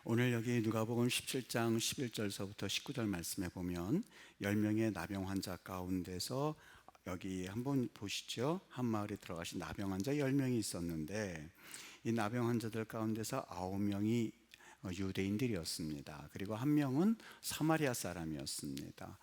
오늘 여기 누가복음 17장 11절서부터 19절 말씀에 보면 10명의 나병 환자 가운데서 여기 한번 보시죠. 한 마을에 들어가신 나병 환자 10명이 있었는데 이 나병 환자들 가운데서 9명이 유대인들이었습니다. 그리고 한 명은 사마리아 사람이었습니다.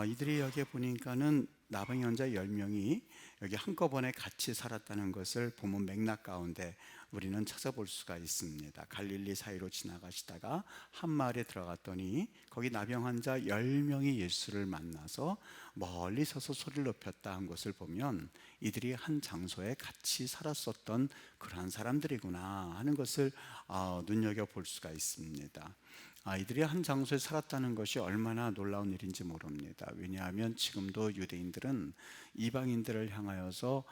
이들이 여기에 보니까는 나병 환자 10명이 여기 한꺼번에 같이 살았다는 것을 본문 맥락 가운데 우리는 찾아볼 수가 있습니다. 갈릴리 사이로 지나가시다가 한 마을에 들어갔더니 거기 나병 환자 10명이 예수를 만나서 멀리 서서 소리를 높였다 한 것을 보면 이들이 한 장소에 같이 살았었던 그러한 사람들이구나 하는 것을 눈여겨볼 수가 있습니다. 이들이 한 장소에 살았다는 것이 얼마나 놀라운 일인지 모릅니다. 왜냐하면 지금도 유대인들은 이방인들을 향하여서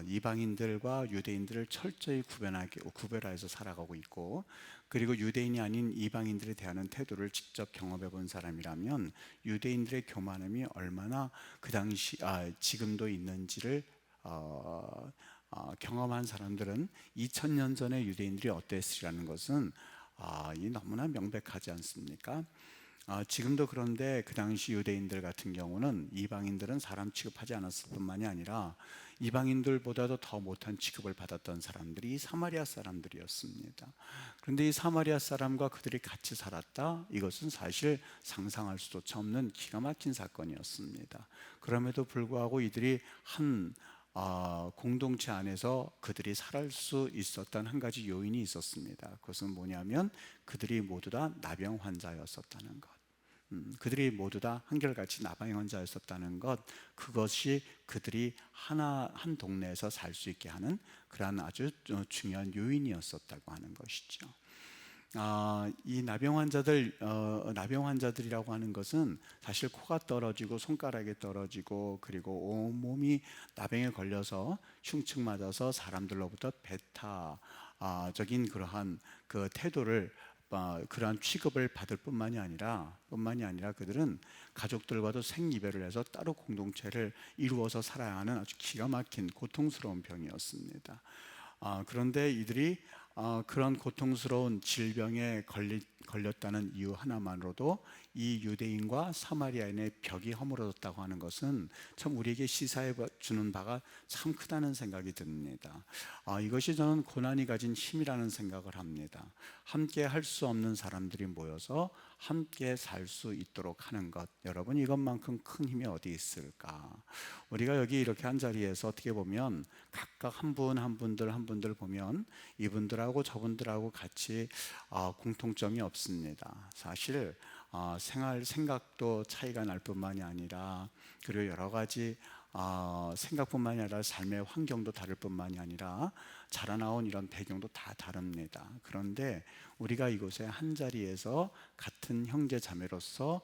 이방인들과 유대인들을 철저히 구별하여서 살아가고 있고, 그리고 유대인이 아닌 이방인들에 대한 태도를 직접 경험해 본 사람이라면 유대인들의 교만함이 얼마나 그 당시 지금도 있는지를 경험한 사람들은 2000년 전에 유대인들이 어땠으리라는 것은 이 너무나 명백하지 않습니까? 지금도 그런데 그 당시 유대인들 같은 경우는 이방인들은 사람 취급하지 않았을 뿐만이 아니라 이방인들보다도 더 못한 취급을 받았던 사람들이 사마리아 사람들이었습니다. 그런데 이 사마리아 사람과 그들이 같이 살았다? 이것은 사실 상상할 수조차 없는 기가 막힌 사건이었습니다. 그럼에도 불구하고 이들이 한 공동체 안에서 그들이 살 수 있었던 한 가지 요인이 있었습니다. 그것은 뭐냐면 그들이 모두 다 나병 환자였었다는 것. 그들이 모두 다 한결같이 나병 환자였었다는 것, 그것이 그들이 한 동네에서 살 수 있게 하는 그러한 아주 중요한 요인이었었다고 하는 것이죠. 이 나병 환자들이라고 하는 것은 사실 코가 떨어지고 손가락이 떨어지고 그리고 온몸이 나병에 걸려서 흉측 맞아서 사람들로부터 배타적인 그러한 그 태도를 그러한 취급을 받을 뿐만이 아니라 그들은 가족들과도 생이별을 해서 따로 공동체를 이루어서 살아야 하는 아주 기가 막힌 고통스러운 병이었습니다. 그런데 이들이 그런 고통스러운 질병에 걸렸다는 이유 하나만으로도 이 유대인과 사마리아인의 벽이 허물어졌다고 하는 것은 참 우리에게 시사해 주는 바가 참 크다는 생각이 듭니다. 이것이 저는 고난이 가진 힘이라는 생각을 합니다. 함께 할 수 없는 사람들이 모여서 함께 살 수 있도록 하는 것, 여러분, 이것만큼 큰 힘이 어디 있을까? 우리가 여기 이렇게 한 자리에서 어떻게 보면 각각 한 분들 보면 이분들하고 저분들하고 같이 공통점이 없습니다. 사실 생각도 차이가 날 뿐만이 아니라, 그리고 여러 가지 생각뿐만이 아니라 삶의 환경도 다를 뿐만이 아니라 자라나온 이런 배경도 다 다릅니다. 그런데 우리가 이곳에 한 자리에서 같은 형제 자매로서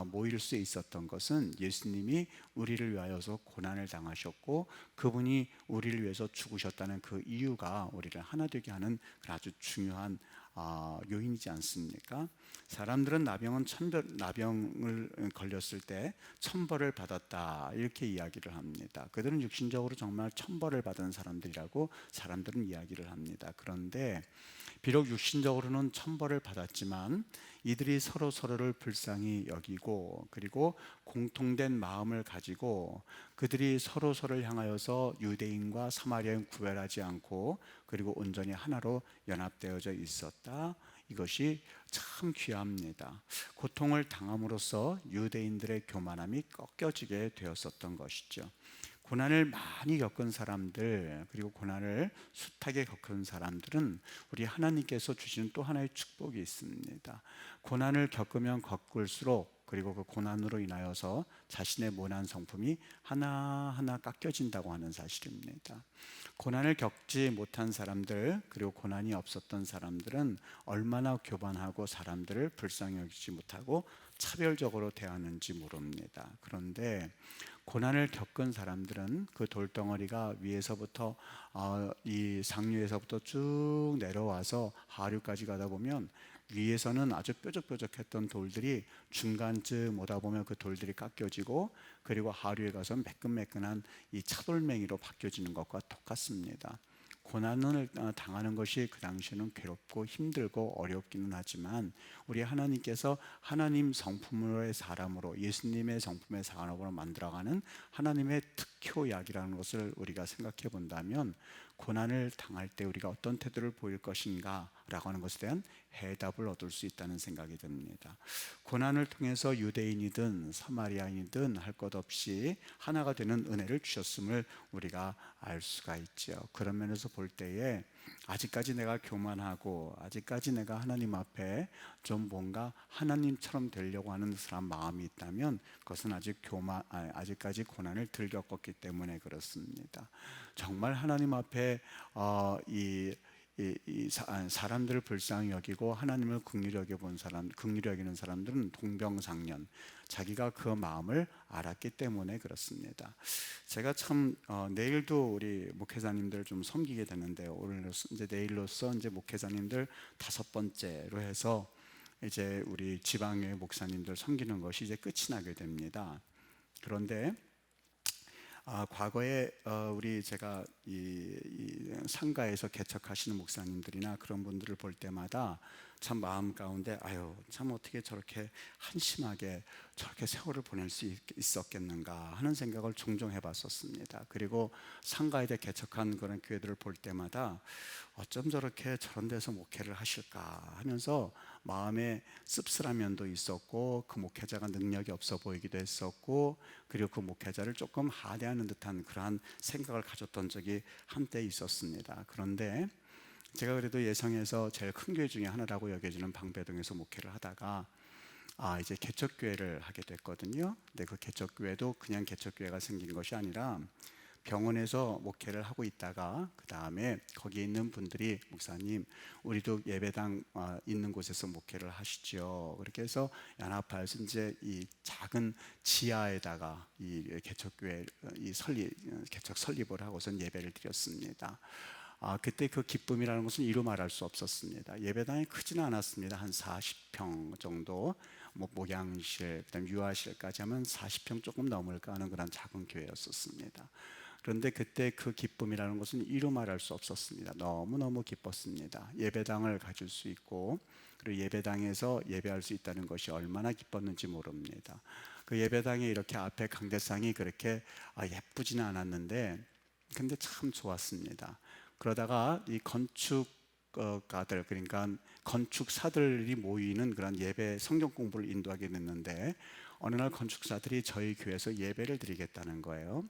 모일 수 있었던 것은 예수님이 우리를 위하여서 고난을 당하셨고 그분이 우리를 위해서 죽으셨다는 그 이유가 우리를 하나 되게 하는 아주 중요한 요인이지 않습니까? 사람들은 나병을 걸렸을 때 천벌을 받았다 이렇게 이야기를 합니다. 그들은 육신적으로 정말 천벌을 받은 사람들이라고 사람들은 이야기를 합니다. 그런데 비록 육신적으로는 천벌을 받았지만 이들이 서로를 불쌍히 여기고 그리고 공통된 마음을 가지고 그들이 서로를 향하여서 유대인과 사마리아인 구별하지 않고 그리고 온전히 하나로 연합되어져 있었다. 이것이 참 귀합니다. 고통을 당함으로써 유대인들의 교만함이 꺾여지게 되었었던 것이죠. 고난을 많이 겪은 사람들, 그리고 고난을 숱하게 겪은 사람들은 우리 하나님께서 주시는 또 하나의 축복이 있습니다. 고난을 겪으면 겪을수록, 그리고 그 고난으로 인하여서 자신의 모난 성품이 하나하나 깎여진다고 하는 사실입니다. 고난을 겪지 못한 사람들, 그리고 고난이 없었던 사람들은 얼마나 교만하고 사람들을 불쌍히 여기지 못하고 차별적으로 대하는지 모릅니다. 그런데 고난을 겪은 사람들은 그 돌덩어리가 위에서부터 이 상류에서부터 쭉 내려와서 하류까지 가다 보면 위에서는 아주 뾰족뾰족했던 돌들이 중간쯤 오다 보면 그 돌들이 깎여지고 그리고 하류에 가서 매끈매끈한 이 차돌맹이로 바뀌어지는 것과 똑같습니다. 고난을 당하는 것이 그 당시에는 괴롭고 힘들고 어렵기는 하지만 우리 하나님께서 하나님 성품으로의 사람으로 예수님의 성품의 사람으로 만들어가는 하나님의 특효약이라는 것을 우리가 생각해 본다면 고난을 당할 때 우리가 어떤 태도를 보일 것인가 라고 하는 것에 대한 해답을 얻을 수 있다는 생각이 듭니다. 고난을 통해서 유대인이든 사마리아인이든 할 것 없이 하나가 되는 은혜를 주셨음을 우리가 알 수가 있죠. 그런 면에서 볼 때에 아직까지 내가 교만하고 아직까지 내가 하나님 앞에 좀 뭔가 하나님처럼 되려고 하는 사람 마음이 있다면 그것은 아직까지 고난을 덜 겪었기 때문에 그렇습니다. 정말 하나님 앞에 사람들을 불쌍히 여기고 하나님을 긍휼히 여겨본 사람, 긍휼히 여기는 사람들은 동병상련, 자기가 그 마음을 알았기 때문에 그렇습니다. 제가 참 내일도 우리 목회자님들 좀 섬기게 되는데 내일로서 이제 목회자님들 5번째로 해서 이제 우리 지방의 목사님들 섬기는 것이 이제 끝이 나게 됩니다. 그런데 과거에 제가 이 상가에서 개척하시는 목사님들이나 그런 분들을 볼 때마다 참 마음 가운데 참 어떻게 저렇게 한심하게 저렇게 세월을 보낼 수 있었겠는가 하는 생각을 종종 해봤었습니다. 그리고 상가에 개척한 그런 교회들을 볼 때마다 어쩜 저렇게 저런 데서 목회를 하실까 하면서 마음에 씁쓸한 면도 있었고 그 목회자가 능력이 없어 보이기도 했었고 그리고 그 목회자를 조금 하대하는 듯한 그러한 생각을 가졌던 적이 한때 있었습니다. 그런데 제가 그래도 예성에서 제일 큰 교회 중에 하나라고 여겨지는 방배동에서 목회를 하다가 이제 개척교회를 하게 됐거든요. 근데 그 개척교회도 그냥 개척교회가 생긴 것이 아니라 병원에서 목회를 하고 있다가 그 다음에 거기에 있는 분들이 목사님 우리도 예배당 있는 곳에서 목회를 하시죠. 그렇게 해서 연합하여서 이제 이 작은 지하에다가 이 개척교회 개척 설립을 하고선 예배를 드렸습니다. 그때 그 기쁨이라는 것은 이루 말할 수 없었습니다. 예배당이 크지는 않았습니다. 한 40평 정도, 목양실, 그다음 유아실까지 하면 40평 조금 넘을까 하는 그런 작은 교회였었습니다. 그런데 그때 그 기쁨이라는 것은 이루 말할 수 없었습니다. 너무너무 기뻤습니다. 예배당을 가질 수 있고 그리고 예배당에서 예배할 수 있다는 것이 얼마나 기뻤는지 모릅니다. 그 예배당에 이렇게 앞에 강대상이 그렇게 예쁘지는 않았는데 근데 참 좋았습니다. 그러다가 이 건축가들 그러니까 건축사들이 모이는 그런 예배 성경 공부를 인도하게 됐는데 어느 날 건축사들이 저희 교회에서 예배를 드리겠다는 거예요.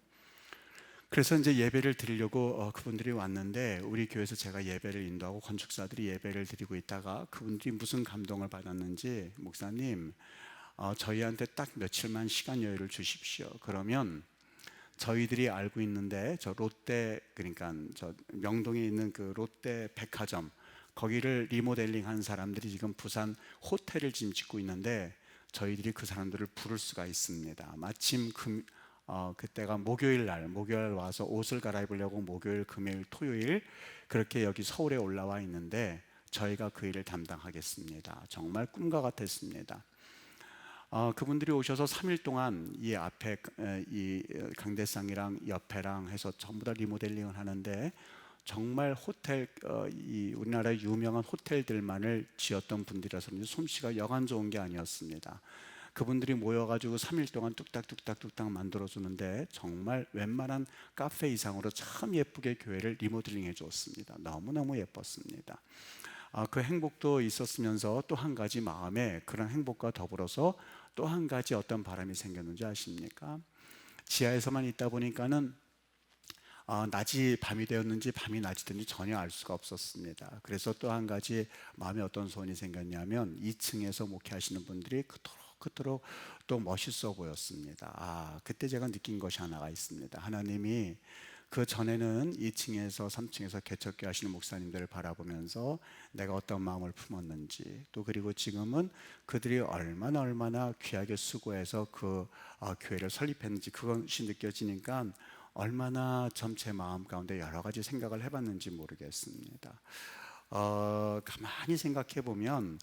그래서 이제 예배를 드리려고 그분들이 왔는데 우리 교회에서 제가 예배를 인도하고 건축사들이 예배를 드리고 있다가 그분들이 무슨 감동을 받았는지 목사님 저희한테 딱 며칠만 시간 여유를 주십시오. 그러면 저희들이 알고 있는데 저 롯데 그러니까 저 명동에 있는 그 롯데 백화점 거기를 리모델링 한 사람들이 지금 부산 호텔을 지금 짓고 있는데 저희들이 그 사람들을 부를 수가 있습니다. 마침 그때가 목요일 와서 옷을 갈아입으려고 목요일, 금요일, 토요일 그렇게 여기 서울에 올라와 있는데 저희가 그 일을 담당하겠습니다. 정말 꿈과 같았습니다. 그분들이 오셔서 3일 동안 이 앞에 이 강대상이랑 옆에랑 해서 전부 다 리모델링을 하는데 정말 호텔 이 우리나라의 유명한 호텔들만을 지었던 분들이라서 솜씨가 여간 좋은 게 아니었습니다. 그분들이 모여가지고 3일 동안 뚝딱뚝딱뚝딱 만들어주는데 정말 웬만한 카페 이상으로 참 예쁘게 교회를 리모델링 해주었습니다. 너무너무 예뻤습니다. 그 행복도 있었으면서 또 한 가지 마음에 그런 행복과 더불어서 또 한 가지 어떤 바람이 생겼는지 아십니까? 지하에서만 있다 보니까는 낮이 밤이 되었는지 밤이 낮이 됐는지 전혀 알 수가 없었습니다. 그래서 또 한 가지 마음에 어떤 소원이 생겼냐면 2층에서 목회하시는 분들이 그토록 또 멋있어 보였습니다. 그때 제가 느낀 것이 하나가 있습니다. 하나님이 그 전에는 2층에서 3층에서 개척교 하시는 목사님들을 바라보면서 내가 어떤 마음을 품었는지 또 그리고 지금은 그들이 얼마나 귀하게 수고해서 그 교회를 설립했는지 그것이 느껴지니까 얼마나 제 마음 가운데 여러 가지 생각을 해봤는지 모르겠습니다. 가만히 생각해 보면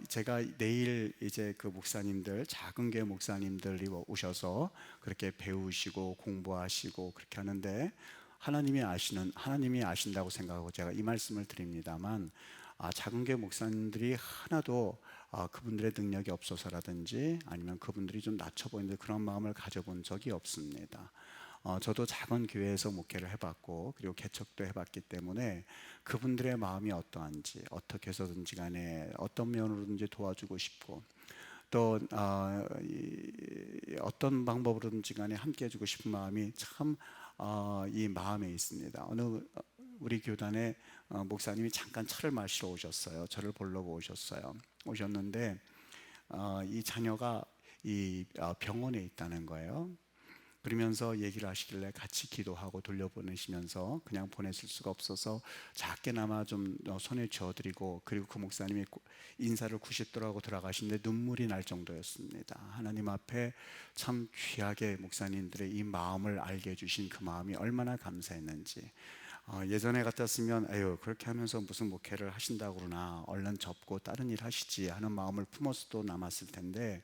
제가 내일 이제 그 목사님들 작은 교회 목사님들이 오셔서 그렇게 배우시고 공부하시고 그렇게 하는데 하나님이 아신다고 생각하고 제가 이 말씀을 드립니다만, 작은 교회 목사님들이 하나도 그분들의 능력이 없어서라든지 아니면 그분들이 좀 낮춰 보이는 그런 마음을 가져본 적이 없습니다. 저도 작은 교회에서 목회를 해봤고 그리고 개척도 해봤기 때문에 그분들의 마음이 어떠한지, 어떻게 해서든지 간에 어떤 면으로든지 도와주고 싶고 또 어떤 방법으로든지 간에 함께 해주고 싶은 마음이 참 이 마음에 있습니다. 우리 교단에 목사님이 잠깐 차를 마시러 오셨어요. 저를 보려고 오셨는데 이 자녀가 이 병원에 있다는 거예요. 그러면서 얘기를 하시길래 같이 기도하고 돌려보내시면서 그냥 보냈을 수가 없어서 작게나마 좀 손에 쥐어드리고, 그리고 그 목사님이 인사를 90도로 하고 들어가시는데 눈물이 날 정도였습니다. 하나님 앞에 참 귀하게 목사님들의 이 마음을 알게 해주신 그 마음이 얼마나 감사했는지. 예전에 같았으면 에휴 그렇게 하면서 무슨 목회를 하신다고 그러나 얼른 접고 다른 일 하시지 하는 마음을 품어서도 남았을 텐데,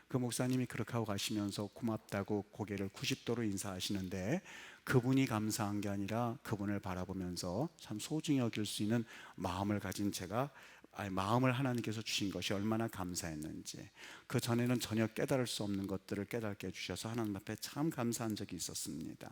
그 목사님이 그렇게 하고 가시면서 고맙다고 고개를 90도로 인사하시는데, 그분이 감사한 게 아니라 그분을 바라보면서 참 소중히 여길 수 있는 마음을 가진 제가, 마음을 하나님께서 주신 것이 얼마나 감사했는지, 그 전에는 전혀 깨달을 수 없는 것들을 깨닫게 해주셔서 하나님 앞에 참 감사한 적이 있었습니다.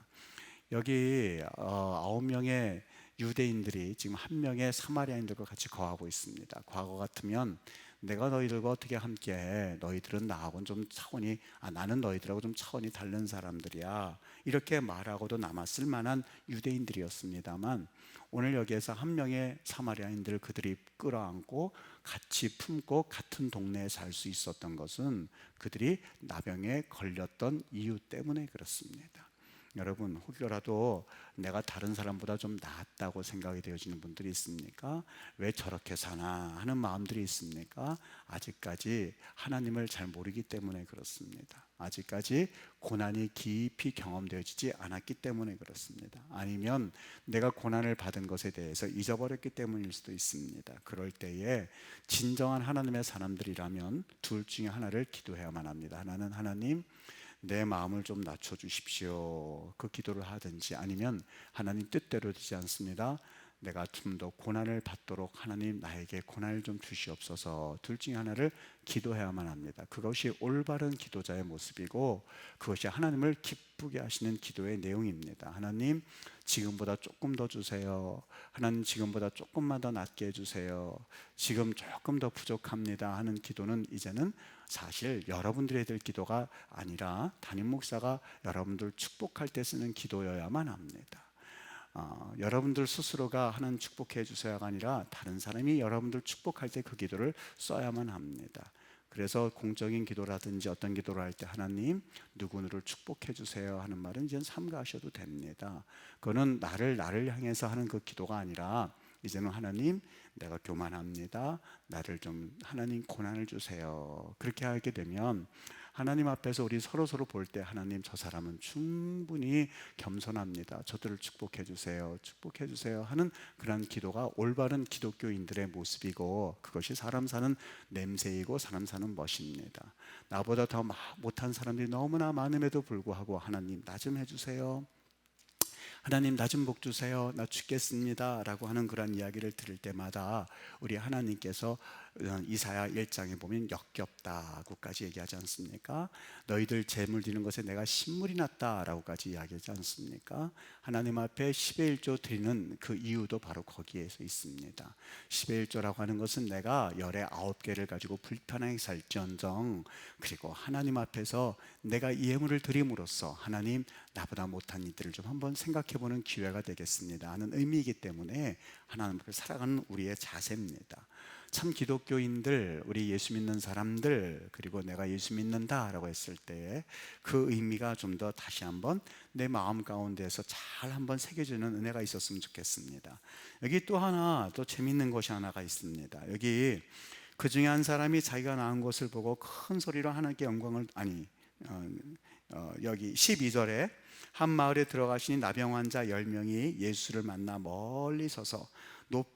여기 9명의 유대인들이 지금 1명의 사마리아인들과 같이 거하고 있습니다. 과거 같으면 내가 너희들과 어떻게 함께해? 너희들은 나하고는 좀 차원이, 나는 너희들하고 좀 차원이 다른 사람들이야, 이렇게 말하고도 남았을 만한 유대인들이었습니다만, 오늘 여기에서 1명의 사마리아인들을 그들이 끌어안고 같이 품고 같은 동네에 살 수 있었던 것은 그들이 나병에 걸렸던 이유 때문에 그렇습니다. 여러분, 혹여라도 내가 다른 사람보다 좀 낫다고 생각이 되어지는 분들이 있습니까? 왜 저렇게 사나 하는 마음들이 있습니까? 아직까지 하나님을 잘 모르기 때문에 그렇습니다. 아직까지 고난이 깊이 경험되어지지 않았기 때문에 그렇습니다. 아니면 내가 고난을 받은 것에 대해서 잊어버렸기 때문일 수도 있습니다. 그럴 때에 진정한 하나님의 사람들이라면 둘 중에 하나를 기도해야만 합니다. 하나는 하나님, 내 마음을 좀 낮춰주십시오, 그 기도를 하든지, 아니면 하나님 뜻대로 되지 않습니다, 내가 좀 더 고난을 받도록 하나님 나에게 고난을 좀 주시옵소서, 둘 중에 하나를 기도해야만 합니다. 그것이 올바른 기도자의 모습이고 그것이 하나님을 기쁘게 하시는 기도의 내용입니다. 하나님, 지금보다 조금 더 주세요. 하나님, 지금보다 조금만 더 낫게 해주세요. 지금 조금 더 부족합니다 하는 기도는 이제는 사실 여러분들이 될 기도가 아니라 담임 목사가 여러분들 축복할 때 쓰는 기도여야만 합니다. 여러분들 스스로가 하나님 축복해 주세요가 아니라 다른 사람이 여러분들 축복할 때 그 기도를 써야만 합니다. 그래서 공적인 기도라든지 어떤 기도를 할 때 하나님 누구누구를 축복해 주세요 하는 말은 이제 삼가하셔도 됩니다. 그거는 나를 향해서 하는 그 기도가 아니라 이제는 하나님, 내가 교만합니다, 나를 좀 하나님 고난을 주세요, 그렇게 하게 되면 하나님 앞에서 우리 서로 볼 때 하나님, 저 사람은 충분히 겸손합니다, 저들을 축복해 주세요, 축복해 주세요 하는 그런 기도가 올바른 기독교인들의 모습이고, 그것이 사람 사는 냄새이고 사람 사는 멋입니다. 나보다 더 못한 사람들이 너무나 많음에도 불구하고 하나님 나 좀 해주세요, 하나님 나 좀 복 주세요, 나 죽겠습니다 라고 하는 그런 이야기를 들을 때마다 우리 하나님께서 이사야 1장에 보면 역겹다고까지 얘기하지 않습니까? 너희들 제물 드리는 것에 내가 신물이 났다라고까지 이야기하지 않습니까? 하나님 앞에 10의 1조 드리는 그 이유도 바로 거기에서 있습니다. 10의 1조라고 하는 것은 내가 열의 9개를 가지고 불편하게 살지언정, 그리고 하나님 앞에서 내가 이 예물을 드림으로써 하나님, 나보다 못한 이들을 좀 한번 생각해보는 기회가 되겠습니다 하는 의미이기 때문에 하나님 앞에 살아가는 우리의 자세입니다. 참 기독교인들, 우리 예수 믿는 사람들, 그리고 내가 예수 믿는다 라고 했을 때 그 의미가 좀 더 다시 한번 내 마음 가운데에서 잘 한번 새겨지는 은혜가 있었으면 좋겠습니다. 여기 또 하나, 또 재밌는 것이 하나가 있습니다. 여기 그 중에 한 사람이 자기가 낳은 것을 보고 큰 소리로 하나님께 영광을, 여기 12절에 한 마을에 들어가시니 나병 환자 10명이 예수를 만나 멀리 서서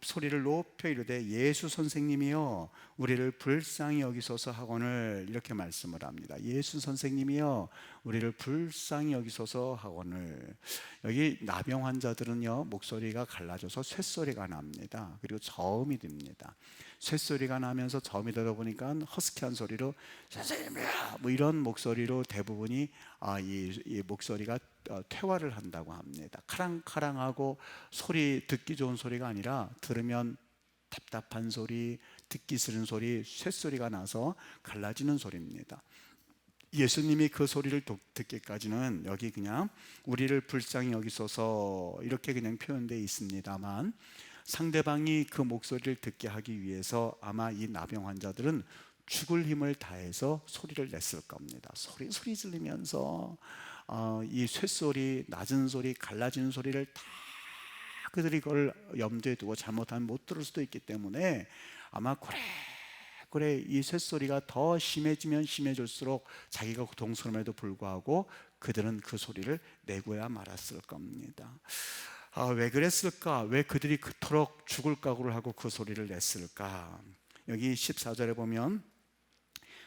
소리를 높여 이르되 예수 선생님이여 우리를 불쌍히 여기소서 하거늘, 이렇게 말씀을 합니다. 예수 선생님이여 우리를 불쌍히 여기소서 하거늘. 여기 나병 환자들은요, 목소리가 갈라져서 쇳소리가 납니다. 그리고 저음이 됩니다. 쇳소리가 나면서 저음이 되다 보니까 허스키한 소리로 선생님이야 뭐 이런 목소리로 대부분이 이 목소리가 퇴화를 한다고 합니다. 카랑카랑하고 소리, 듣기 좋은 소리가 아니라 들으면 답답한 소리, 듣기 싫은 소리, 쇳소리가 나서 갈라지는 소리입니다. 예수님이 그 소리를 듣기까지는 여기 그냥 우리를 불쌍히 여기소서 이렇게 그냥 표현되어 있습니다만, 상대방이 그 목소리를 듣게 하기 위해서 아마 이 나병 환자들은 죽을 힘을 다해서 소리를 냈을 겁니다. 소리 지르면서 이 쇳소리, 낮은 소리, 갈라지는 소리를 다 그들이 그걸 염두에 두고 잘못하면 못 들을 수도 있기 때문에 아마 그래 이 쇳소리가 더 심해지면 심해질수록 자기가 고통스러움에도 불구하고 그들은 그 소리를 내고야 말았을 겁니다. 왜 그랬을까? 왜 그들이 그토록 죽을 각오를 하고 그 소리를 냈을까? 여기 14절에 보면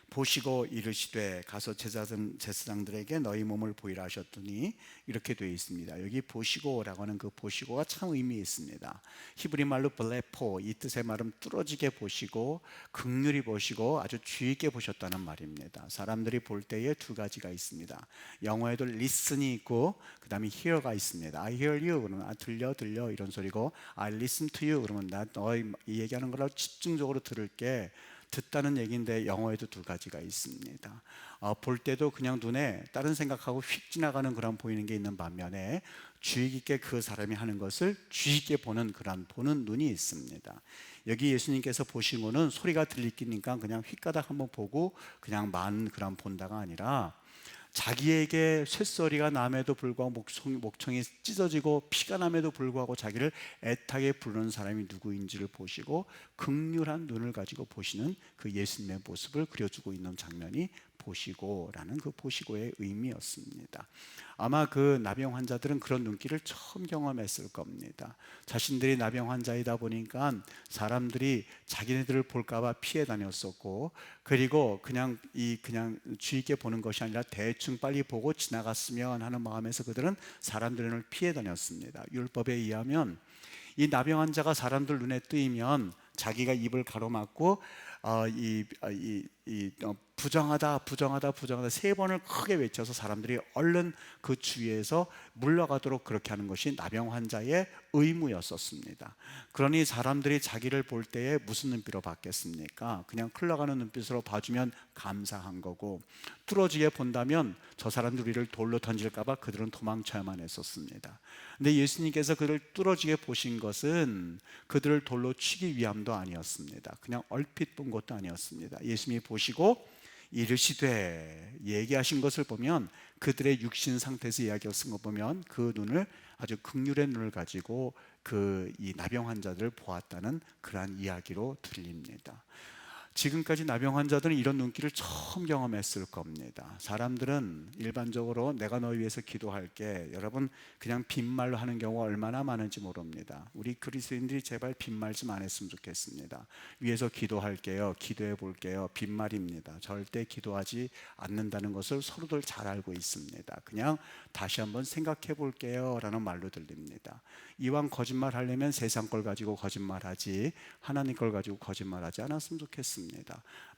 보시고 이르시되 가서 제사장들에게 너희 몸을 보이라 하셨더니 이렇게 되어 있습니다. 여기 보시고라고 하는 그 보시고가 참 의미 있습니다. 히브리 말로 블레포, 이 뜻의 말은 뚫어지게 보시고 긍휼히 보시고 아주 주의 있게 보셨다는 말입니다. 사람들이 볼 때에 두 가지가 있습니다. 영어에도 listen이 있고 그 다음에 hear가 있습니다. I hear you 그러면 들려 이런 소리고, I listen to you 그러면 나 너희 얘기하는 걸 집중적으로 들을게, 듣다는 얘기인데 영어에도 두 가지가 있습니다. 볼 때도 그냥 눈에 다른 생각하고 휙 지나가는 그런 보이는 게 있는 반면에 주의 깊게 그 사람이 하는 것을 주의 깊게 보는 그런 보는 눈이 있습니다. 여기 예수님께서 보신 거는 소리가 들리니까 그냥 휙가닥 한번 보고 그냥 만 그런 본다가 아니라 자기에게 쇳소리가 남에도 불구하고 목청이 찢어지고 피가 남에도 불구하고 자기를 애타게 부르는 사람이 누구인지를 보시고 긍휼한 눈을 가지고 보시는 그 예수님의 모습을 그려주고 있는 장면이 보시고라는 그 보시고의 의미였습니다. 아마 그 나병 환자들은 그런 눈길을 처음 경험했을 겁니다. 자신들이 나병 환자이다 보니까 사람들이 자기네들을 볼까봐 피해 다녔었고, 그리고 그냥 주의 있게 보는 것이 아니라 대충 빨리 보고 지나갔으면 하는 마음에서 그들은 사람들을 피해 다녔습니다. 율법에 의하면 이 나병 환자가 사람들 눈에 뜨이면 자기가 입을 가로막고 부정하다 세 번을 크게 외쳐서 사람들이 얼른 그 주위에서 물러가도록 그렇게 하는 것이 나병 환자의 의무였었습니다. 그러니 사람들이 자기를 볼 때에 무슨 눈빛으로 봤겠습니까? 그냥 흘러가는 눈빛으로 봐주면 감사한 거고, 뚫어지게 본다면 저 사람들 우리를 돌로 던질까 봐 그들은 도망쳐야만 했었습니다. 근데 예수님께서 그를 뚫어지게 보신 것은 그들을 돌로 치기 위함도 아니었습니다. 그냥 얼핏 본 것도 아니었습니다. 예수님이 보시고 이르시되 얘기하신 것을 보면, 그들의 육신 상태에서 이야기를 쓴 거 보면 그 눈을 아주 긍휼의 눈을 가지고 이 나병 환자들을 보았다는 그러한 이야기로 들립니다. 지금까지 나병 환자들은 이런 눈길을 처음 경험했을 겁니다. 사람들은 일반적으로 내가 너희 위해서 기도할게, 여러분 그냥 빈말로 하는 경우가 얼마나 많은지 모릅니다. 우리 그리스도인들이 제발 빈말 좀 안 했으면 좋겠습니다. 위해서 기도할게요, 기도해 볼게요, 빈말입니다. 절대 기도하지 않는다는 것을 서로들 잘 알고 있습니다. 그냥 다시 한번 생각해 볼게요 라는 말로 들립니다. 이왕 거짓말 하려면 세상 걸 가지고 거짓말하지 하나님 걸 가지고 거짓말하지 않았으면 좋겠습니다.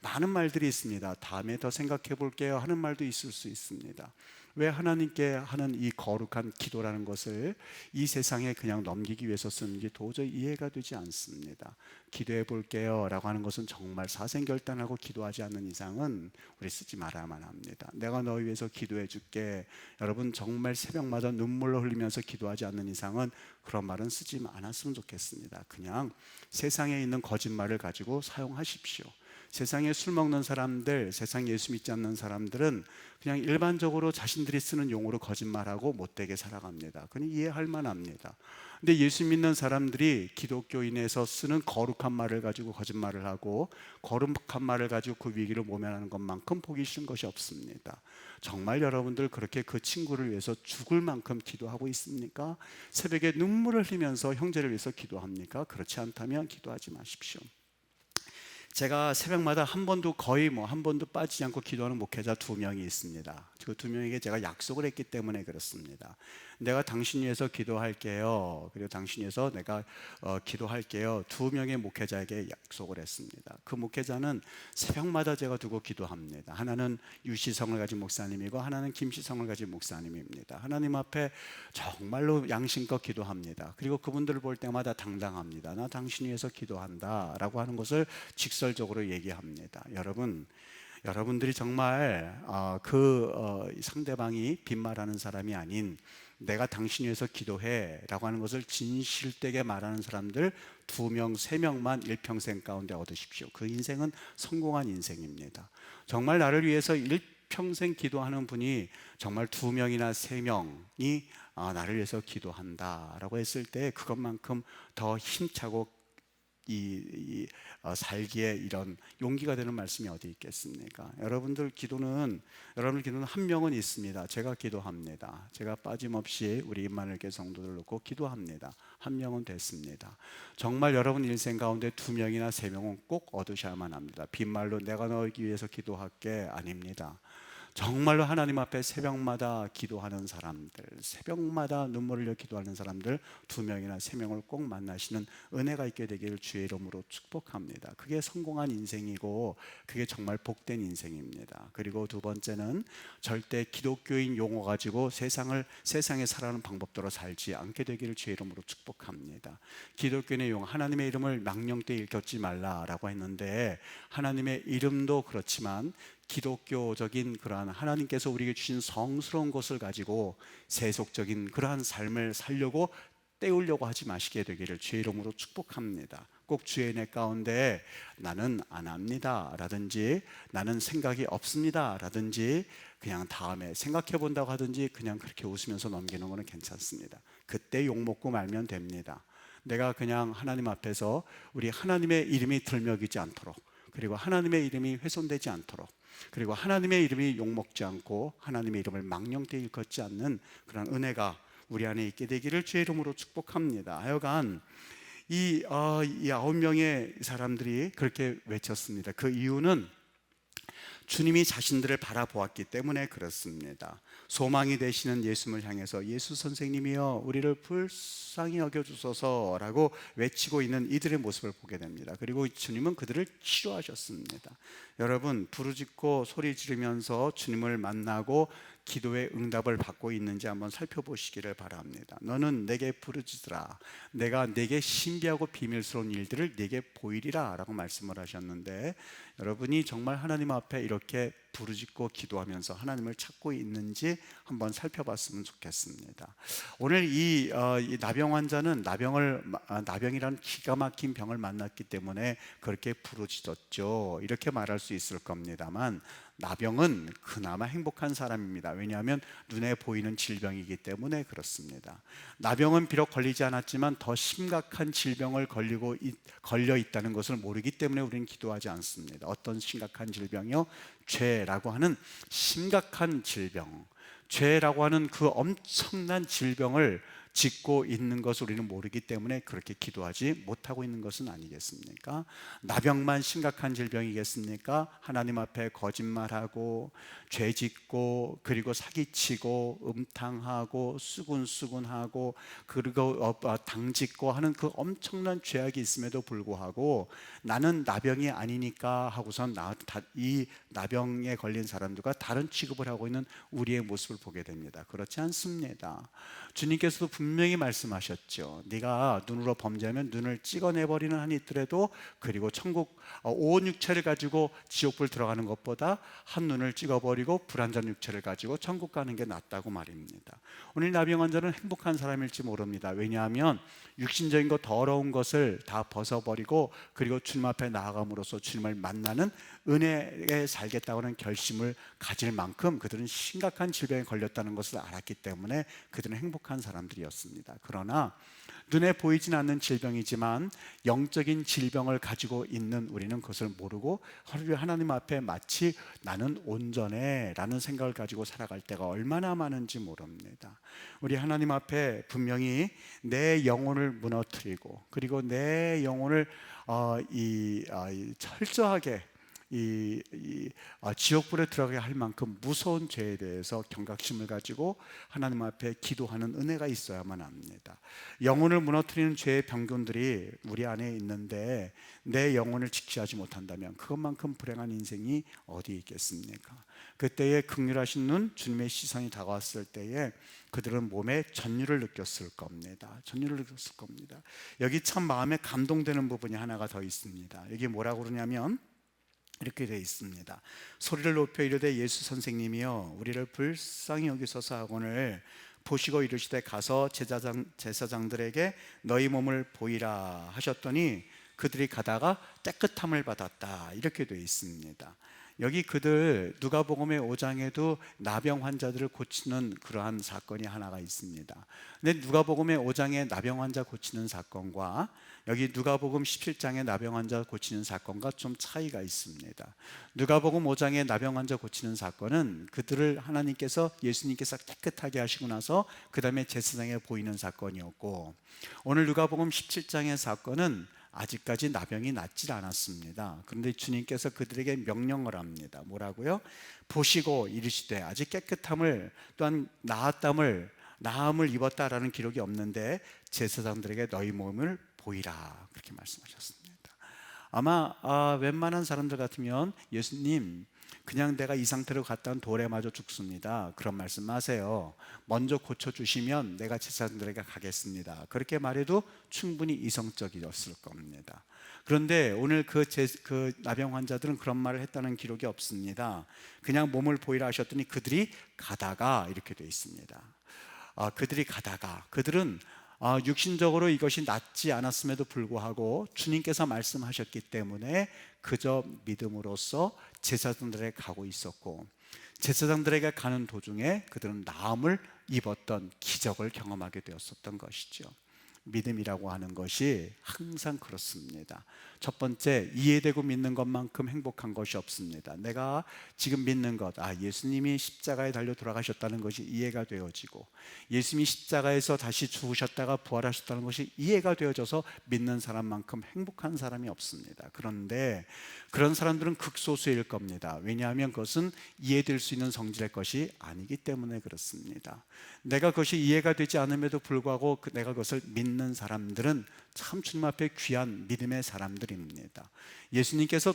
많은 말들이 있습니다. 다음에 더 생각해 볼게요 하는 말도 있을 수 있습니다. 왜 하나님께 하는 이 거룩한 기도라는 것을 이 세상에 그냥 넘기기 위해서 쓰는지 도저히 이해가 되지 않습니다. 기도해 볼게요 라고 하는 것은 정말 사생결단하고 기도하지 않는 이상은 우리 쓰지 말아야만 합니다. 내가 너희 위해서 기도해 줄게, 여러분 정말 새벽마다 눈물로 흘리면서 기도하지 않는 이상은 그런 말은 쓰지 않았으면 좋겠습니다. 그냥 세상에 있는 거짓말을 가지고 사용하십시오. 세상에 술 먹는 사람들, 세상에 예수 믿지 않는 사람들은 그냥 일반적으로 자신들이 쓰는 용어로 거짓말하고 못되게 살아갑니다. 그건 이해할 만합니다. 근데 예수 믿는 사람들이 기독교인에서 쓰는 거룩한 말을 가지고 거짓말을 하고 거룩한 말을 가지고 그 위기를 모면하는 것만큼 보기 싫은 것이 없습니다. 정말 여러분들 그렇게 그 친구를 위해서 죽을 만큼 기도하고 있습니까? 새벽에 눈물을 흘리면서 형제를 위해서 기도합니까? 그렇지 않다면 기도하지 마십시오. 제가 새벽마다 한 번도 빠지지 않고 기도하는 목회자 2명이 있습니다. 그 두 명에게 제가 약속을 했기 때문에 그렇습니다. 내가 당신 위해서 기도할게요. 그리고 당신 위해서 내가 기도할게요. 두 명의 목회자에게 약속을 했습니다. 그 목회자는 새벽마다 제가 두고 기도합니다. 하나는 유시성을 가진 목사님이고 하나는 김시성을 가진 목사님입니다. 하나님 앞에 정말로 양심껏 기도합니다. 그리고 그분들을 볼 때마다 당당합니다. 나 당신 위해서 기도한다 라고 하는 것을 직설적으로 얘기합니다. 여러분들이 정말 상대방이 빈말하는 사람이 아닌 내가 당신 위해서 기도해 라고 하는 것을 진실되게 말하는 사람들 2명, 3명만 일평생 가운데 얻으십시오. 그 인생은 성공한 인생입니다. 정말 나를 위해서 일평생 기도하는 분이 정말 2명이나 3명이 나를 위해서 기도한다 라고 했을 때 그것만큼 더 힘차고 살기에 이런 용기가 되는 말씀이 어디 있겠습니까? 여러분들 기도는 한 명은 있습니다. 제가 기도합니다. 제가 빠짐없이 우리 임마누엘 성도들 놓고 기도합니다. 한 명은 됐습니다. 정말 여러분 일생 가운데 2명이나 3명은 꼭 얻으셔야만 합니다. 빈말로 내가 너에게 위해서 기도할게 아닙니다. 정말로 하나님 앞에 새벽마다 기도하는 사람들, 새벽마다 눈물을 흘려 기도하는 사람들 2명이나 3명을 꼭 만나시는 은혜가 있게 되기를 주의 이름으로 축복합니다. 그게 성공한 인생이고 그게 정말 복된 인생입니다. 그리고 두 번째는 절대 기독교인 용어 가지고 세상에 살아가는 방법대로 살지 않게 되기를 주의 이름으로 축복합니다. 기독교인의 용어, 하나님의 이름을 망령되이 일컫지 말라라고 했는데 하나님의 이름도 그렇지만 기독교적인 그러한 하나님께서 우리에게 주신 성스러운 것을 가지고 세속적인 그러한 삶을 살려고 때우려고 하지 마시게 되기를 주의 이름으로 축복합니다. 꼭 주의 은혜 가운데 나는 안 합니다 라든지 나는 생각이 없습니다 라든지 그냥 다음에 생각해 본다고 하든지 그냥 그렇게 웃으면서 넘기는 것은 괜찮습니다. 그때 욕먹고 말면 됩니다. 내가 그냥 하나님 앞에서 우리 하나님의 이름이 들먹이지 않도록, 그리고 하나님의 이름이 훼손되지 않도록, 그리고 하나님의 이름이 욕먹지 않고 하나님의 이름을 망령되이 일컫지 않는 그런 은혜가 우리 안에 있게 되기를 주의 이름으로 축복합니다. 하여간 이 9명의 사람들이 그렇게 외쳤습니다. 그 이유는 주님이 자신들을 바라보았기 때문에 그렇습니다. 소망이 되시는 예수님을 향해서 예수 선생님이여 우리를 불쌍히 여겨주소서라고 외치고 있는 이들의 모습을 보게 됩니다. 그리고 주님은 그들을 치료하셨습니다. 여러분, 부르짖고 소리 지르면서 주님을 만나고 기도의 응답을 받고 있는지 한번 살펴보시기를 바랍니다. 너는 내게 부르짖으라, 내가 내게 신비하고 비밀스러운 일들을 내게 보이리라 라고 말씀을 하셨는데, 여러분이 정말 하나님 앞에 이렇게 부르짖고 기도하면서 하나님을 찾고 있는지 한번 살펴봤으면 좋겠습니다. 오늘 이 나병 환자는 나병이라는 기가 막힌 병을 만났기 때문에 그렇게 부르짖었죠. 이렇게 말할 수 있을 겁니다만 나병은 그나마 행복한 사람입니다. 왜냐하면 눈에 보이는 질병이기 때문에 그렇습니다. 나병은 비록 걸리지 않았지만 더 심각한 질병을 걸려 있다는 것을 모르기 때문에 우리는 기도하지 않습니다. 어떤 심각한 질병이요? 죄라고 하는 심각한 질병, 죄라고 하는 그 엄청난 질병을 짓고 있는 것을 우리는 모르기 때문에 그렇게 기도하지 못하고 있는 것은 아니겠습니까? 나병만 심각한 질병이겠습니까? 하나님 앞에 거짓말하고 죄짓고 그리고 사기치고 음탕하고 수군수군하고 그리고 당짓고 하는 그 엄청난 죄악이 있음에도 불구하고 나는 나병이 아니니까 하고선 이 나병에 걸린 사람들과 다른 취급을 하고 있는 우리의 모습을 보게 됩니다. 그렇지 않습니다. 주님께서도 분명히 말씀하셨죠. 네가 눈으로 범죄하면 눈을 찍어내버리는 한이 있더라도, 그리고 천국 온 육체를 가지고 지옥불 들어가는 것보다 한 눈을 찍어버리고 불완전 육체를 가지고 천국 가는 게 낫다고 말입니다. 오늘 나병 환자는 행복한 사람일지 모릅니다. 왜냐하면 육신적인 것 더러운 것을 다 벗어버리고 그리고 주님 앞에 나아감으로써 주님을 만나는 은혜에 살겠다고 하는 결심을 가질 만큼 그들은 심각한 질병에 걸렸다는 것을 알았기 때문에 그들은 행복한 사람들이었습니다. 그러나 눈에 보이진 않는 질병이지만 영적인 질병을 가지고 있는 우리는 그것을 모르고 하나님 앞에 마치 나는 온전해 라는 생각을 가지고 살아갈 때가 얼마나 많은지 모릅니다. 우리 하나님 앞에 분명히 내 영혼을 무너뜨리고 그리고 내 영혼을 철저하게 지옥불에 들어가게 할 만큼 무서운 죄에 대해서 경각심을 가지고 하나님 앞에 기도하는 은혜가 있어야만 합니다. 영혼을 무너뜨리는 죄의 병균들이 우리 안에 있는데 내 영혼을 지키지 못한다면 그것만큼 불행한 인생이 어디 있겠습니까? 그때에 긍휼하신 눈, 주님의 시선이 다가왔을 때에 그들은 몸에 전율을 느꼈을 겁니다. 전율을 느꼈을 겁니다. 여기 참 마음에 감동되는 부분이 하나가 더 있습니다. 여기 뭐라고 그러냐면 이렇게 되어 있습니다. 소리를 높여 이르되 예수 선생님이여 우리를 불쌍히 여기소서 하거늘 보시고 이르시되 가서 제사장들에게 너희 몸을 보이라 하셨더니 그들이 가다가 깨끗함을 받았다. 이렇게 되어 있습니다. 여기 그들 누가복음의 5장에도 나병 환자들을 고치는 그러한 사건이 하나가 있습니다. 근데 누가복음의 5장의 나병 환자 고치는 사건과 여기 누가복음 17장의 나병 환자 고치는 사건과 좀 차이가 있습니다. 누가복음 5장의 나병 환자 고치는 사건은 그들을 하나님께서 예수님께서 깨끗하게 하시고 나서 그 다음에 제사장에 보이는 사건이었고, 오늘 누가복음 17장의 사건은 아직까지 나병이 낫질 않았습니다. 그런데 주님께서 그들에게 명령을 합니다. 뭐라고요? 보시고 이르시되, 아직 깨끗함을 또한 나음을 입었다라는 기록이 없는데 제사장들에게 너희 몸을 보이라, 그렇게 말씀하셨습니다. 아마 웬만한 사람들 같으면 예수님 그냥 내가 이 상태로 갔다는 돌에 맞아 죽습니다, 그런 말씀 마세요. 먼저 고쳐주시면 내가 제사장들에게 가겠습니다, 그렇게 말해도 충분히 이성적이었을 겁니다. 그런데 오늘 그 나병 환자들은 그런 말을 했다는 기록이 없습니다. 그냥 몸을 보이라 하셨더니 그들이 가다가, 이렇게 되어 있습니다. 그들은 육신적으로 이것이 낫지 않았음에도 불구하고 주님께서 말씀하셨기 때문에 그저 믿음으로써 제사장들에게 가고 있었고, 제사장들에게 가는 도중에 그들은 나음을 입었던 기적을 경험하게 되었었던 것이죠. 믿음이라고 하는 것이 항상 그렇습니다. 첫 번째, 이해되고 믿는 것만큼 행복한 것이 없습니다. 내가 지금 믿는 것, 예수님이 십자가에 달려 돌아가셨다는 것이 이해가 되어지고, 예수님이 십자가에서 다시 죽으셨다가 부활하셨다는 것이 이해가 되어져서 믿는 사람만큼 행복한 사람이 없습니다. 그런데 그런 사람들은 극소수일 겁니다. 왜냐하면 그것은 이해될 수 있는 성질의 것이 아니기 때문에 그렇습니다. 내가 그것이 이해가 되지 않음에도 불구하고 내가 그것을 믿는 사람들은 참 주님 앞에 귀한 믿음의 사람들입니다. 예수님께서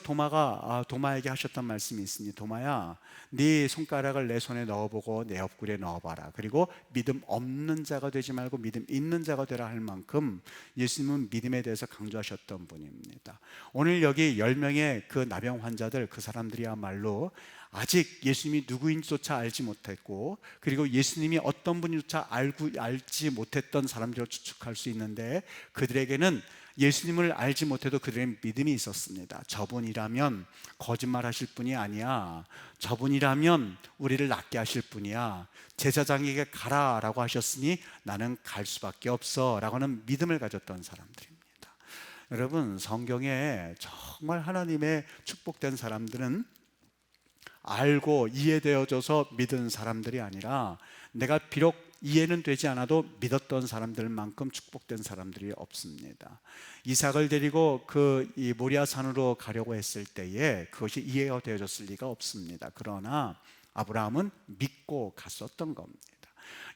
도마에게 하셨던 말씀이 있으니, 도마야, 네 손가락을 내 손에 넣어보고 내 옆구리에 넣어봐라. 그리고 믿음 없는 자가 되지 말고 믿음 있는 자가 되라 할 만큼 예수님은 믿음에 대해서 강조하셨던 분입니다. 오늘 여기 10명의 그 나병 환자들, 그 사람들이야말로 아직 예수님이 누구인지조차 알지 못했고, 그리고 예수님이 어떤 분인지조차 알지 못했던 사람들을 추측할 수 있는데, 그들에게는 예수님을 알지 못해도 그들의 믿음이 있었습니다. 저분이라면 거짓말 하실 분이 아니야, 저분이라면 우리를 낫게 하실 분이야, 제사장에게 가라 라고 하셨으니 나는 갈 수밖에 없어 라고 하는 믿음을 가졌던 사람들입니다. 여러분, 성경에 정말 하나님의 축복된 사람들은 알고 이해되어져서 믿은 사람들이 아니라, 내가 비록 이해는 되지 않아도 믿었던 사람들만큼 축복된 사람들이 없습니다. 이삭을 데리고 이 모리아 산으로 가려고 했을 때에 그것이 이해가 되어졌을 리가 없습니다. 그러나 아브라함은 믿고 갔었던 겁니다.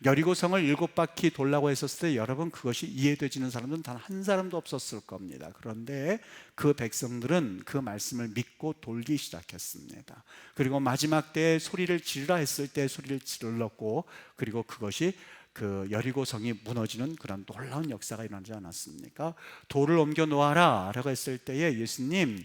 여리고성을 7바퀴 돌라고 했었을 때 여러분, 그것이 이해되지는 사람은 단 한 사람도 없었을 겁니다. 그런데 그 백성들은 그 말씀을 믿고 돌기 시작했습니다. 그리고 마지막 때에 소리를 지르라 했을 때 소리를 질렀고, 그리고 그것이 그 여리고성이 무너지는 그런 놀라운 역사가 일어나지 않았습니까? 돌을 옮겨 놓아라 라고 했을 때에 예수님,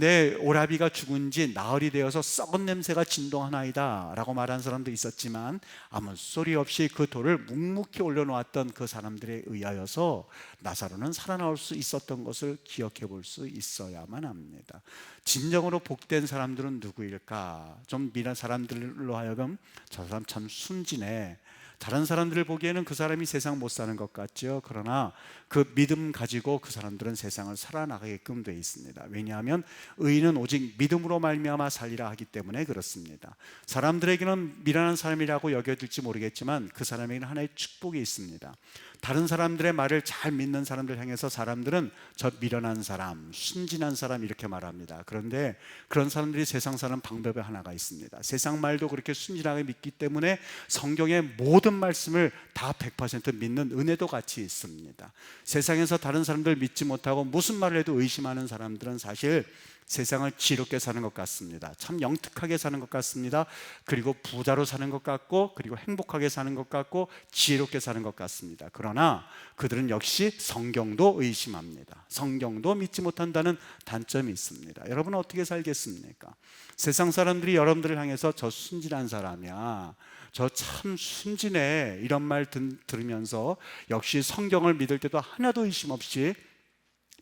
내 오라비가 죽은 지 나흘이 되어서 썩은 냄새가 진동하나이다 라고 말한 사람도 있었지만, 아무 소리 없이 그 돌을 묵묵히 올려놓았던 그 사람들에 의하여서 나사로는 살아나올 수 있었던 것을 기억해 볼 수 있어야만 합니다. 진정으로 복된 사람들은 누구일까? 좀 미란 사람들로 하여금 저 사람 참 순진해, 다른 사람들을 보기에는 그 사람이 세상 못 사는 것 같죠. 그러나 그 믿음 가지고 그 사람들은 세상을 살아나가게끔 되어 있습니다. 왜냐하면 의인은 오직 믿음으로 말미암아 살리라 하기 때문에 그렇습니다. 사람들에게는 미련한 사람이라고 여겨질지 모르겠지만 그 사람에게는 하나의 축복이 있습니다. 다른 사람들의 말을 잘 믿는 사람들 향해서 사람들은 저 미련한 사람, 순진한 사람 이렇게 말합니다. 그런데 그런 사람들이 세상 사는 방법이 하나가 있습니다. 세상 말도 그렇게 순진하게 믿기 때문에 성경의 모든 말씀을 다 100% 믿는 은혜도 같이 있습니다. 세상에서 다른 사람들 믿지 못하고 무슨 말을 해도 의심하는 사람들은 사실 세상을 지롭게 사는 것 같습니다. 참 영특하게 사는 것 같습니다. 그리고 부자로 사는 것 같고, 그리고 행복하게 사는 것 같고, 지혜롭게 사는 것 같습니다. 그러나 그들은 역시 성경도 의심합니다. 성경도 믿지 못한다는 단점이 있습니다. 여러분은 어떻게 살겠습니까? 세상 사람들이 여러분들을 향해서 저 순진한 사람이야, 저 참 순진해, 이런 말 들으면서 역시 성경을 믿을 때도 하나도 의심 없이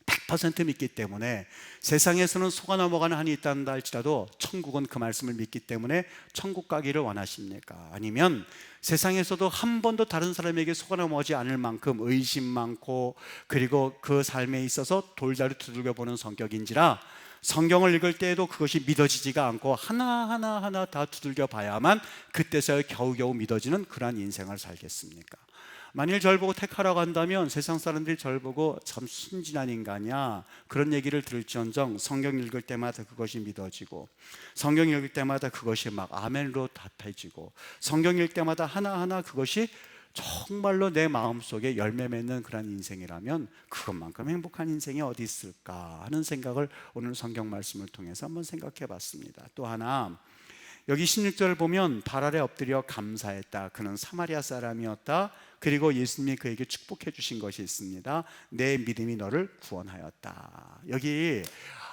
100% 믿기 때문에 세상에서는 속아 넘어가는 한이 있단다 할지라도 천국은 그 말씀을 믿기 때문에 천국 가기를 원하십니까? 아니면 세상에서도 한 번도 다른 사람에게 속아 넘어가지 않을 만큼 의심 많고, 그리고 그 삶에 있어서 돌다리 두들겨 보는 성격인지라 성경을 읽을 때에도 그것이 믿어지지가 않고 하나하나 다 두들겨 봐야만 그때서야 겨우겨우 믿어지는 그러한 인생을 살겠습니까? 만일 절 보고 택하라고 한다면 세상 사람들이 절 보고 참 순진한 인간이야, 그런 얘기를 들을지언정 성경 읽을 때마다 그것이 믿어지고, 성경 읽을 때마다 그것이 막 아멘으로 답해지고, 성경 읽을 때마다 하나하나 그것이 정말로 내 마음속에 열매 맺는 그런 인생이라면 그것만큼 행복한 인생이 어디 있을까 하는 생각을 오늘 성경 말씀을 통해서 한번 생각해 봤습니다. 또 하나, 여기 16절을 보면 발 아래 엎드려 감사했다. 그는 사마리아 사람이었다. 그리고 예수님이 그에게 축복해 주신 것이 있습니다. 내 믿음이 너를 구원하였다. 여기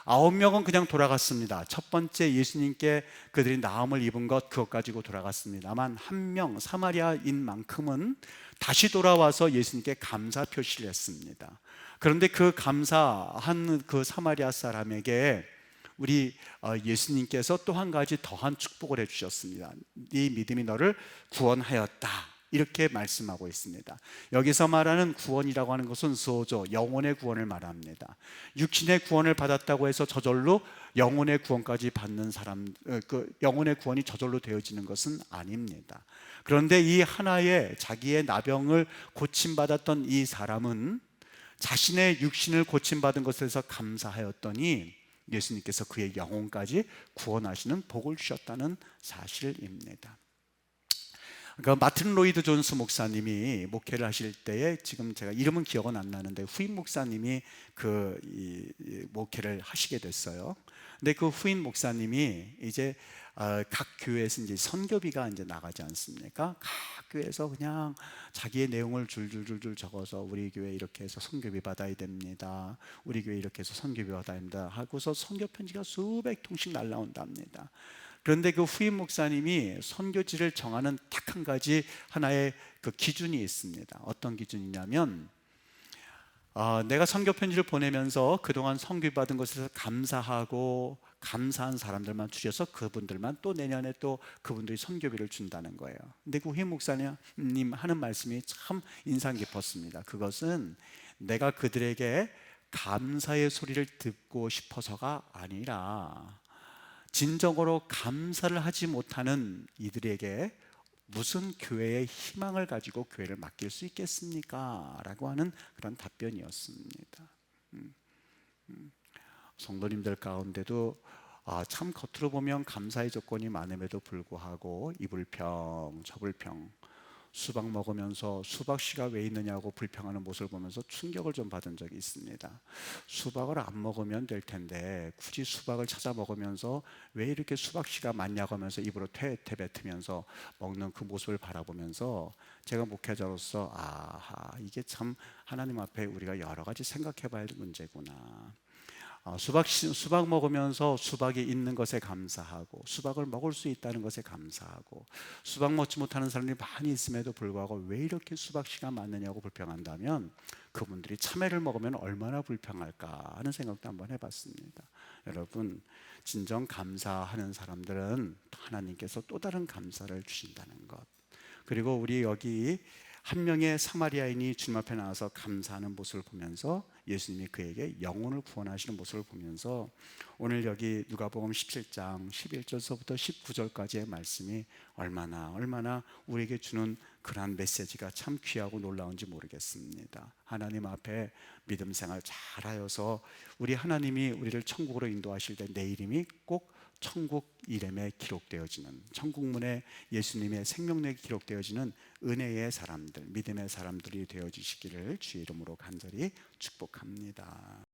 9명은 그냥 돌아갔습니다. 첫 번째 예수님께 그들이 나음을 입은 것, 그것 가지고 돌아갔습니다만 한 명 사마리아인 만큼은 다시 돌아와서 예수님께 감사 표시를 했습니다. 그런데 그 감사한 그 사마리아 사람에게 우리 예수님께서 또 한 가지 더한 축복을 해주셨습니다. 네 믿음이 너를 구원하였다, 이렇게 말씀하고 있습니다. 여기서 말하는 구원이라고 하는 것은 소조, 영혼의 구원을 말합니다. 육신의 구원을 받았다고 해서 저절로 영혼의 구원까지 받는 사람, 그 영혼의 구원이 저절로 되어지는 것은 아닙니다. 그런데 이 하나의 자기의 나병을 고침받았던 이 사람은 자신의 육신을 고침받은 것에서 감사하였더니 예수님께서 그의 영혼까지 구원하시는 복을 주셨다는 사실입니다. 그 마틴 로이드 존스 목사님이 목회를 하실 때에, 지금 제가 이름은 기억은 안 나는데 후임 목사님이 이 목회를 하시게 됐어요. 근데 그 후임 목사님이 이제 각 교회에서 이제 선교비가 이제 나가지 않습니까? 각 교회에서 그냥 자기의 내용을 줄줄줄줄 적어서 우리 교회 이렇게 해서 선교비 받아야 됩니다, 우리 교회 이렇게 해서 선교비 받아야 됩니다 하고서 선교 편지가 수백 통씩 날라온답니다. 그런데 그 후임 목사님이 선교지를 정하는 딱 한 가지 하나의 그 기준이 있습니다. 어떤 기준이냐면 내가 선교 편지를 보내면서 그동안 선교 받은 것에서 감사하고 감사한 사람들만 추려서 그분들만 또 내년에 또 그분들이 선교비를 준다는 거예요. 근데 그 후임 목사님 하는 말씀이 참 인상 깊었습니다. 그것은 내가 그들에게 감사의 소리를 듣고 싶어서가 아니라 진정으로 감사를 하지 못하는 이들에게 무슨 교회의 희망을 가지고 교회를 맡길 수 있겠습니까? 라고 하는 그런 답변이었습니다. 성도님들 가운데도 참 겉으로 보면 감사의 조건이 많음에도 불구하고 이 불평 저 불평, 수박 먹으면서 수박씨가 왜 있느냐고 불평하는 모습을 보면서 충격을 좀 받은 적이 있습니다. 수박을 안 먹으면 될 텐데 굳이 수박을 찾아 먹으면서 왜 이렇게 수박씨가 많냐고 하면서 입으로 퇴퇴 뱉으면서 먹는 그 모습을 바라보면서 제가 목회자로서 이게 참 하나님 앞에 우리가 여러 가지 생각해 봐야 할 문제구나. 수박 먹으면서 수박이 있는 것에 감사하고, 수박을 먹을 수 있다는 것에 감사하고, 수박 먹지 못하는 사람들이 많이 있음에도 불구하고 왜 이렇게 수박씨가 많느냐고 불평한다면 그분들이 참외를 먹으면 얼마나 불평할까 하는 생각도 한번 해봤습니다. 여러분, 진정 감사하는 사람들은 하나님께서 또 다른 감사를 주신다는 것, 그리고 우리 여기 한 명의 사마리아인이 주님 앞에 나와서 감사하는 모습을 보면서 예수님이 그에게 영혼을 구원하시는 모습을 보면서 오늘 여기 누가복음 17장 11절서부터 19절까지의 말씀이 얼마나 우리에게 주는 그러한 메시지가 참 귀하고 놀라운지 모르겠습니다. 하나님 앞에 믿음 생활 잘하여서 우리 하나님이 우리를 천국으로 인도하실 때 내 이름이 꼭 천국 이름에 기록되어지는, 천국문에 예수님의 생명력이 기록되어지는 은혜의 사람들, 믿음의 사람들이 되어주시기를 주의 이름으로 간절히 축복합니다.